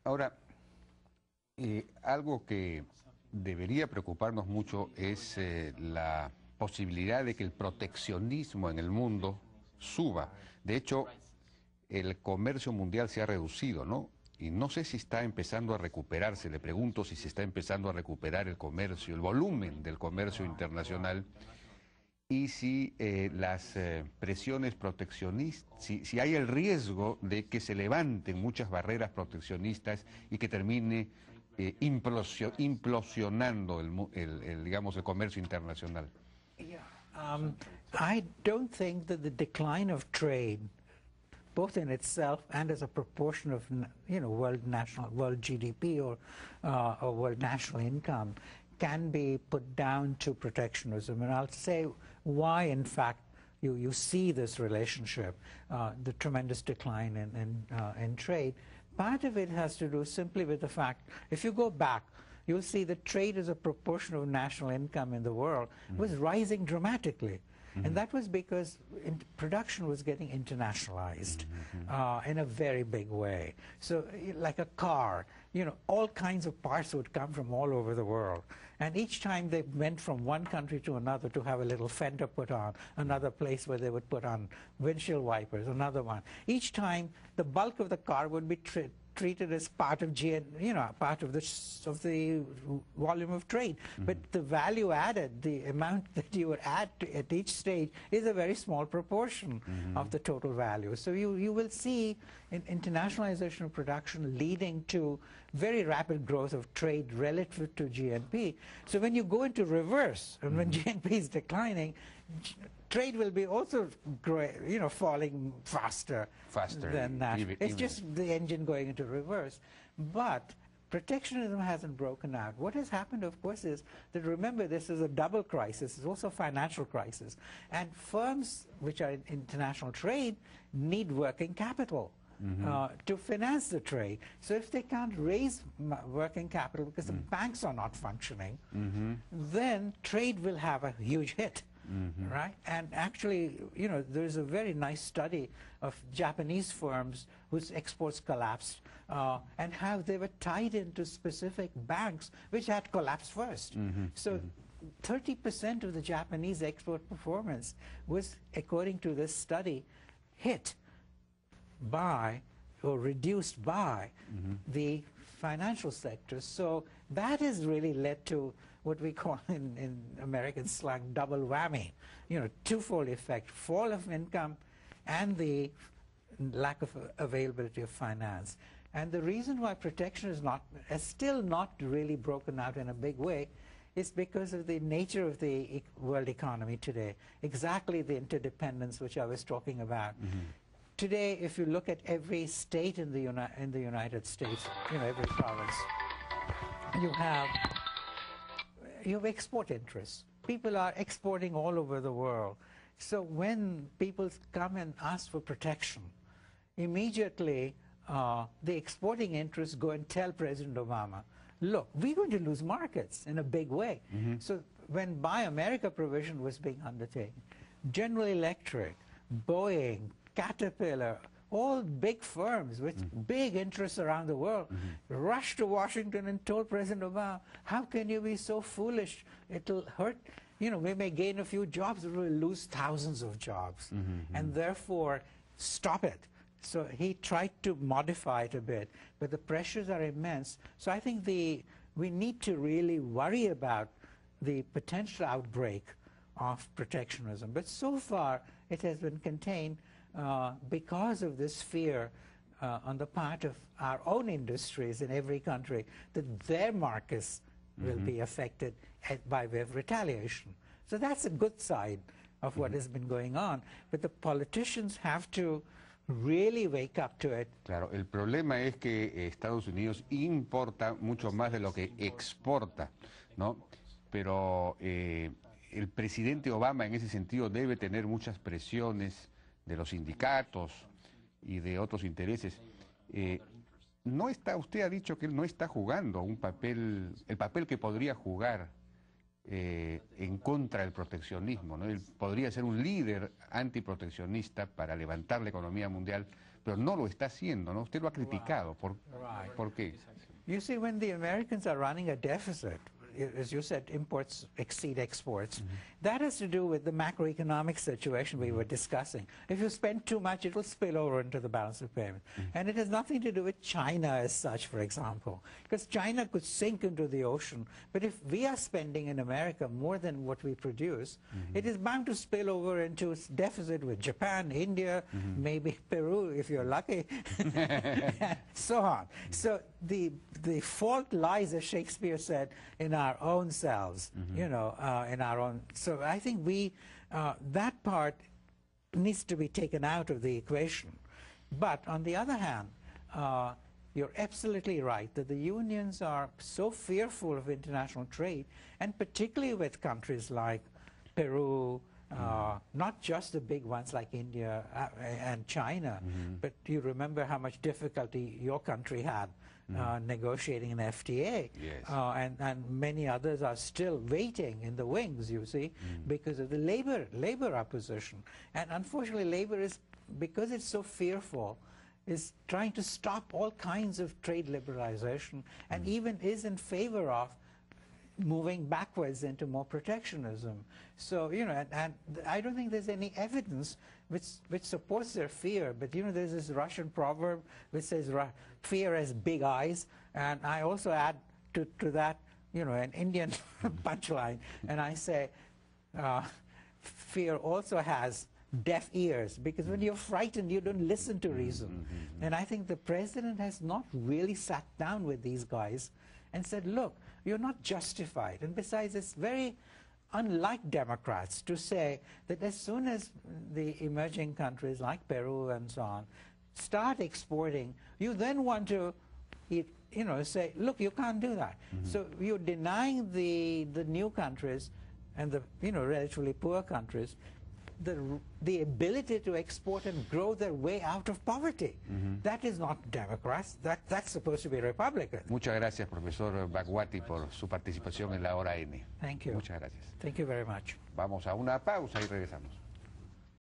Ahora, algo que debería preocuparnos mucho es la posibilidad de que el proteccionismo en el mundo suba. De hecho, el comercio mundial se ha reducido, ¿no? Y no sé si está empezando a recuperarse, le pregunto si se está empezando a recuperar el comercio, el volumen del comercio internacional, y si las presiones proteccionistas, si hay el riesgo de que se levanten muchas barreras proteccionistas y que termine implosionando digamos, el comercio internacional. Yeah. I don't think that the decline of trade, both in itself and as a proportion of, world GDP or world national income, can be put down to protectionism. And I'll say why, in fact, you see this relationship, the tremendous decline in trade. Part of it has to do simply with the fact, if you go back, you'll see that trade as a proportion of national income in the world was rising dramatically. And that was because production was getting internationalized in a very big way. So like a car, all kinds of parts would come from all over the world. And each time they went from one country to another to have a little fender put on, another place where they would put on windshield wipers, another one. Each time the bulk of the car would be treated as part of part of the volume of trade. But the value added, the amount that you would add at each stage, is a very small proportion of the total value. So you will see internationalization of production leading to very rapid growth of trade relative to GNP. So when you go into reverse, and when GNP is declining, trade will be also falling faster than that. It's just the engine going into reverse. But protectionism hasn't broken out. What has happened, of course, is that, remember, this is a double crisis. It's also a financial crisis. And firms which are in international trade need working capital to finance the trade. So if they can't raise working capital because the banks are not functioning, then trade will have a huge hit. Right? And actually, there's a very nice study of Japanese firms whose exports collapsed and how they were tied into specific banks which had collapsed first. So 30% of the Japanese export performance was, according to this study, hit by or reduced by the financial sector. So that has really led to what we call in American slang double whammy, twofold effect: fall of income and the lack of availability of finance. And the reason why protection is still not really broken out in a big way is because of the nature of the world economy today, exactly the interdependence which I was talking about. Today, if you look at every state in the United States, every province, you have export interests. People are exporting all over the world. So when people come and ask for protection, immediately the exporting interests go and tell President Obama, look, we're going to lose markets in a big way. So when Buy America provision was being undertaken, General Electric, Boeing, Caterpillar, all big firms with big interests around the world rushed to Washington and told President Obama, how can you be so foolish? It'll hurt, we may gain a few jobs, but we'll lose thousands of jobs. And therefore, stop it. So he tried to modify it a bit, but the pressures are immense. So I think we need to really worry about the potential outbreak of protectionism. But so far, it has been contained because of this fear on the part of our own industries in every country that their markets will be affected by way of retaliation. So that's a good side of what has been going on. But the politicians have to really wake up to it. Claro, el problema es que Estados Unidos importa mucho más de lo que exporta, ¿no? Pero el presidente Obama en ese sentido debe tener muchas presiones de los sindicatos y de otros intereses. Usted ha dicho que él no está jugando el papel que podría jugar en contra del proteccionismo, ¿no? Él podría ser un líder antiproteccionista para levantar la economía mundial, pero no lo está haciendo, ¿no? Usted lo ha criticado. ¿Por qué? You see, when the Americans are running a deficit, as you said, imports exceed exports. That has to do with the macroeconomic situation we were discussing. If you spend too much, it will spill over into the balance of payments. And it has nothing to do with China as such, for example, because China could sink into the ocean. But if we are spending in America more than what we produce, it is bound to spill over into deficit with Japan, India, maybe Peru, if you're lucky, and so on. So the fault lies, as Shakespeare said, in our own selves, you know, in our own. So I think that part needs to be taken out of the equation. But on the other hand, you're absolutely right that the unions are so fearful of international trade, and particularly with countries like Peru, not just the big ones like India and China, but you remember how much difficulty your country had negotiating an FTA, and many others are still waiting in the wings, you see, because of the labor opposition. And unfortunately, labor is, because it's so fearful, is trying to stop all kinds of trade liberalization, and even is in favor of moving backwards into more protectionism. So, you know, and I don't think there's any evidence which supports their fear, but, you know, there's this Russian proverb which says fear has big eyes, and I also add to that, you know, an Indian punchline, and I say fear also has deaf ears, because when you're frightened, you don't listen to reason. And I think the president has not really sat down with these guys and said, look, you're not justified. And besides, it's very unlike Democrats to say that as soon as the emerging countries like Peru and so on start exporting, you then want to, you know, say, look, you can't do that. So you're denying the new countries and the, you know, relatively poor countries the ability to export and grow their way out of poverty. That is not Democrats. That's supposed to be Republican. Muchas gracias, profesor Bhagwati, por su participación en la Hora N. Thank you. Muchas gracias. Thank you very much. Vamos a una pausa y regresamos.